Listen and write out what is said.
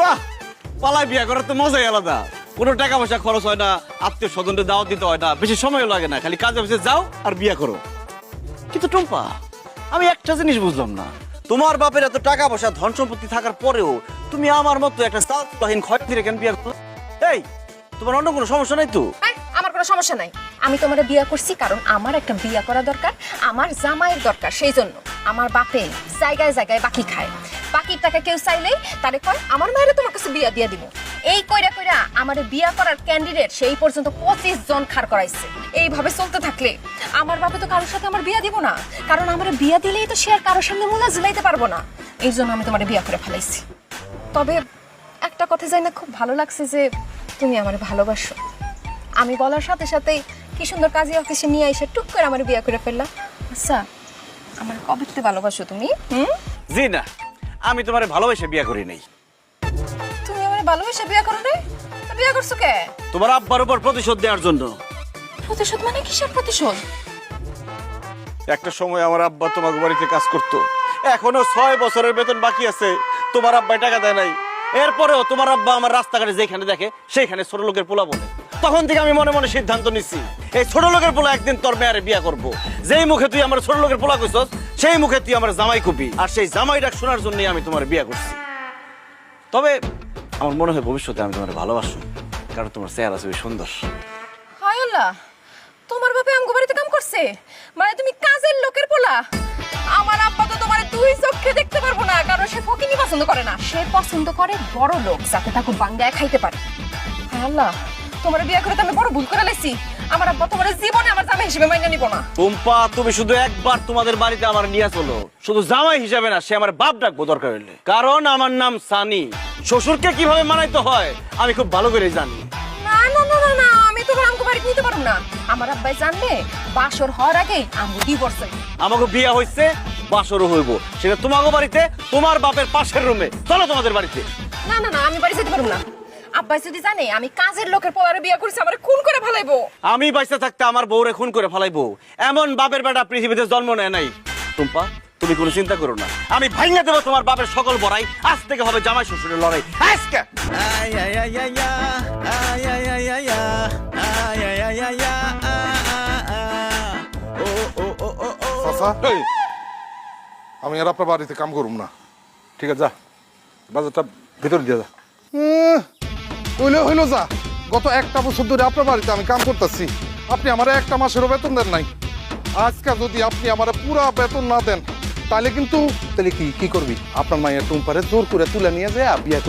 বাহ, পালায় বিয়া করার তো মজাই আলাদা। কোনো টাকা পয়সা খরচ হয় না, আত্মীয় স্বজনদের দাওয়াত দিতে হয় না, বেশি সময়ও লাগে না, খালি কাজে অফিসে যাও আর বিয়া করো। কিন্তু টুম্পা, আমি একটা জিনিস বুঝলাম না, তোমার বাপের এত টাকা পয়সা ধন সম্পত্তি থাকার পরেও তুমি আমার মতো একটা সালহীন খয়রাতিরে কেন বিয়া করলে? এই, তোমার অন্য কোনো সমস্যা নাই তো? আমার কোনো সমস্যা নাই। আমি তোমারে বিয়া করছি কারণ আমার একটা বিয়া করা দরকার, আমার জামাইয়ের দরকার। সেই জন্য আমার বাপে জায়গায় জায়গায় বাকি খায়। বাকির টাকা কেউ চাইলেই তারে কয় আমার মায়েরে তোমার কাছে বিয়া দিয়া দিব। এই কইরা কইরা আমারে বিয়া করার ক্যান্ডিডেট সেই পর্যন্ত 25 জন খাড় করাইছে। এইভাবে চলতে থাকলে আমার বাপে তো কারোর সাথে আমার বিয়া দিব না, কারণ আমার বিয়া দিলেই তো সে আর কারোর সামনে মুলা ঝুলাইতে পারবো না। এই জন্য আমি তোমারে বিয়া করে ফেলাইছি। তবে একটা কথা জানি না, খুব ভালো লাগছে যে তুমি আমার ভালোবাসো। আমি বলার সাথে সাথেই কি সুন্দর কাজী অফিসে নিয়ে এসে টুক করে আমার বিয়া করে ফেললা। আচ্ছা, আমার কবে থেকে ভালোবাসো তুমি? জি না, আমি তোমার ভালোবেসে বিয়া করি নাই। তুমি আমার ভালোবাসা বিয়া করো রে? তা বিয়া করছো কে? তোমার আব্বার উপর প্রতিশোধ দেওয়ার জন্য। প্রতিশোধ মানে কিসের প্রতিশোধ? একটা সময় আমার আব্বা তোমার বাড়িতে কাজ করতো, এখনো 6 বছরের বেতন বাকি আছে, তোমার আব্বাই টাকা দেয় নাই। এরপরেও তোমার আব্বা আমার রাস্তাঘাটে যেখানে দেখে সেইখানে ছোট লোকের পোলা বলে। তখন থেকে আমি মনে মনে সিদ্ধান্ত নিচ্ছি, এই ছোট লোকের পোলা একদিন তোর মেয়ারে বিয়া করবো। যেই মুখে তুই আমার ছোট লোকের পোলা কইছস, সেই মুখে তুই আমার জামাই কবি। আর সেই জামাই ডাক শোনার জন্যই আমি তোমার বিয়া করছি। তবে আমার মনে হয় ভবিষ্যতে আমি তোমার ভালোবাসো, কারণ তোমার চেহারা খুবই সুন্দর। হায় আল্লাহ, তোমার বাপে আমগো বাড়িতে কাম করছে? মানে তুমি কাজের লোকের পোলা? আমার আব্বা তো তোমার দুই চোখে দেখতে পারবো না, কারণ সে ফকিনি পছন্দ করে না। সে পছন্দ করে বড় লোক, যাতে তাকে বাঙ্গায় খাইতে পারে। হায় আল্লাহ, তোমার বিয়ে করে তো আমি বড় ভুল করে লাইছি। আমার আব্বা তোমার জীবনে আমার জামাই হিসেবে মাইনে নিব না। টুম্পা, তুমি শুধু একবার তোমাদের বাড়িতে আমার নিয়ে চলো, শুধু জামাই হিসাবে না, সে আমার বাপ ডাকবো দরকার হইলে। কারণ আমার নাম সানি, শ্বশুরকে কিভাবে মানাইতে হয় আমি খুব ভালো করে জানি। না না না না না, আমি তোমার আমগো বাড়িতে নিতে পারবো না। আমার আব্বাই জানলে বাসর হওয়ার আগেই আমগো ডিভোর্স হইবে। আমাকে বিয়ে হইছে, বাসরও হইব, সেটা তোমাকে বাড়িতে, তোমার বাপের পাশের রুমে। চলো তোমাদের বাড়িতে। না না না, আমি বাড়ি যেতে পারবো না। আব্বাই যদি জানে আমি কাজের লোকের পোলারে বিয়ে করছি, আমারে খুন করে ফেলাইবো। আমি বাইসে থাকতে আমার বউরে খুন করে ফেলাইবো, এমন বাপের বেটা পৃথিবীতে জন্ম নেয় নাই। টুম্পা, তুমি কোনো চিন্তা করো না, আমি ভাঙিয়ে দেবো তোমার বাপের সকল বড়াই। আজ থেকে হবে জামাই শ্বশুরের লড়াই। আজকে আমি আর আপনার বাড়িতে কাম করুম না, ঠিক আছে? যা, বাজারটা ভিতরে দিয়ে যা। হইলো হইলো, যা। গত 1টা বছর ধরে আপনার বাড়িতে আমি কাম করতেছি, আপনি আমার 1টা মাসেরও বেতন দেন নাই। আজকে যদি আপনি আমার পুরা বেতন না দেন, তাহলে কিন্তু কি করবি? আপনার মায়ের টুম্পারে জোর করে তুলে নিয়ে যায় বিয়ে